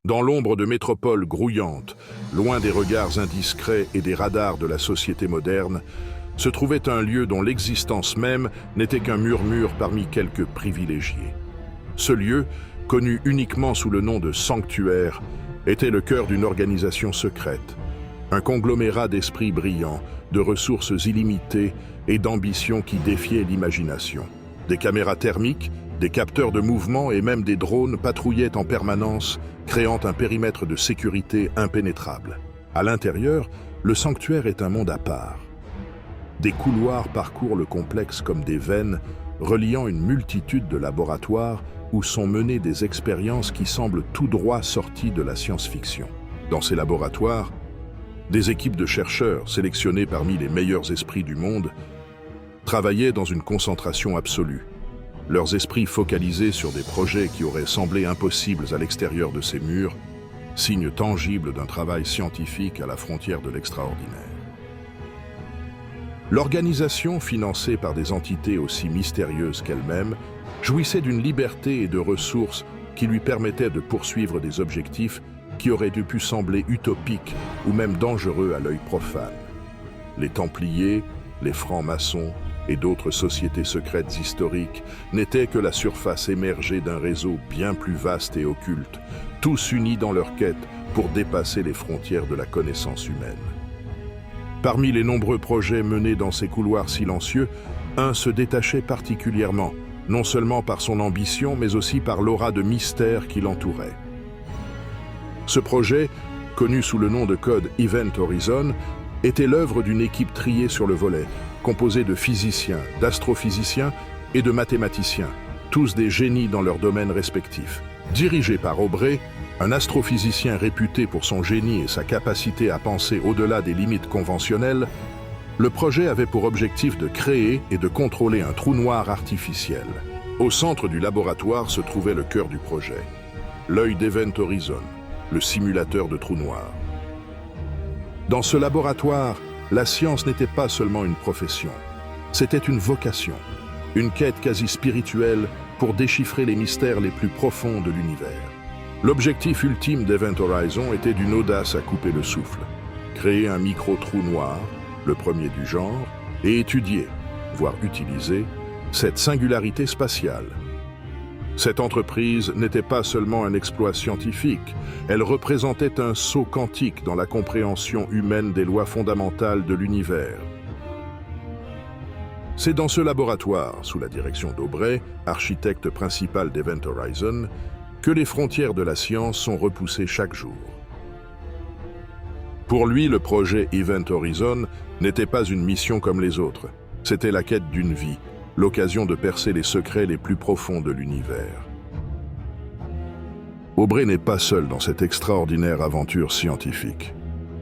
Dans l'ombre de métropoles grouillantes, loin des regards indiscrets et des radars de la société moderne, se trouvait un lieu dont l'existence même n'était qu'un murmure parmi quelques privilégiés. Ce lieu, connu uniquement sous le nom de sanctuaire, était le cœur d'une organisation secrète, un conglomérat d'esprits brillants, de ressources illimitées et d'ambitions qui défiaient l'imagination. Des caméras thermiques, des capteurs de mouvement et même des drones patrouillaient en permanence, créant un périmètre de sécurité impénétrable. À l'intérieur, le sanctuaire est un monde à part. Des couloirs parcourent le complexe comme des veines, reliant une multitude de laboratoires où sont menées des expériences qui semblent tout droit sorties de la science-fiction. Dans ces laboratoires, des équipes de chercheurs, sélectionnés parmi les meilleurs esprits du monde, travaillaient dans une concentration absolue, leurs esprits focalisés sur des projets qui auraient semblé impossibles à l'extérieur de ces murs, signe tangible d'un travail scientifique à la frontière de l'extraordinaire. L'organisation, financée par des entités aussi mystérieuses qu'elle-même, jouissait d'une liberté et de ressources qui lui permettaient de poursuivre des objectifs qui auraient pu sembler utopiques ou même dangereux à l'œil profane. Les Templiers, les francs-maçons et d'autres sociétés secrètes historiques n'étaient que la surface émergée d'un réseau bien plus vaste et occulte, tous unis dans leur quête pour dépasser les frontières de la connaissance humaine. Parmi les nombreux projets menés dans ces couloirs silencieux, un se détachait particulièrement, non seulement par son ambition, mais aussi par l'aura de mystère qui l'entourait. Ce projet, connu sous le nom de code Event Horizon, était l'œuvre d'une équipe triée sur le volet, composée de physiciens, d'astrophysiciens et de mathématiciens, tous des génies dans leurs domaines respectifs. Dirigé par Aubrey, un astrophysicien réputé pour son génie et sa capacité à penser au-delà des limites conventionnelles, le projet avait pour objectif de créer et de contrôler un trou noir artificiel. Au centre du laboratoire se trouvait le cœur du projet, l'œil d'Event Horizon, le simulateur de trou noir. Dans ce laboratoire, la science n'était pas seulement une profession, c'était une vocation, une quête quasi spirituelle pour déchiffrer les mystères les plus profonds de l'univers. L'objectif ultime d'Event Horizon était d'une audace à couper le souffle, créer un micro-trou noir, le premier du genre, et étudier, voire utiliser, cette singularité spatiale. Cette entreprise n'était pas seulement un exploit scientifique, elle représentait un saut quantique dans la compréhension humaine des lois fondamentales de l'univers. C'est dans ce laboratoire, sous la direction d'Aubrey, architecte principal d'Event Horizon, que les frontières de la science sont repoussées chaque jour. Pour lui, le projet Event Horizon n'était pas une mission comme les autres, c'était la quête d'une vie, l'occasion de percer les secrets les plus profonds de l'univers. Aubrey n'est pas seul dans cette extraordinaire aventure scientifique.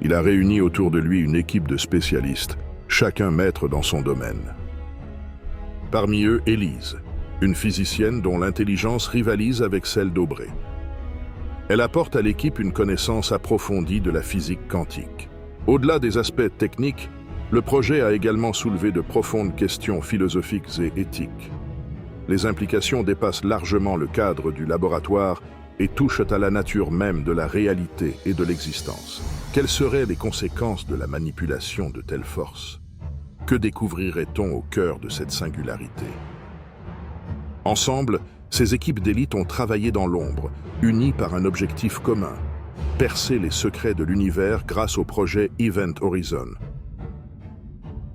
Il a réuni autour de lui une équipe de spécialistes, chacun maître dans son domaine. Parmi eux, Élise, une physicienne dont l'intelligence rivalise avec celle d'Aubrey. Elle apporte à l'équipe une connaissance approfondie de la physique quantique. Au-delà des aspects techniques, le projet a également soulevé de profondes questions philosophiques et éthiques. Les implications dépassent largement le cadre du laboratoire et touchent à la nature même de la réalité et de l'existence. Quelles seraient les conséquences de la manipulation de telles forces? Que découvrirait-on au cœur de cette singularité? Ensemble, ces équipes d'élite ont travaillé dans l'ombre, unies par un objectif commun, percer les secrets de l'univers grâce au projet Event Horizon.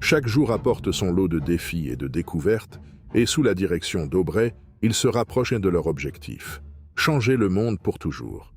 Chaque jour apporte son lot de défis et de découvertes, et sous la direction d'Aubrey, ils se rapprochent de leur objectif, changer le monde pour toujours.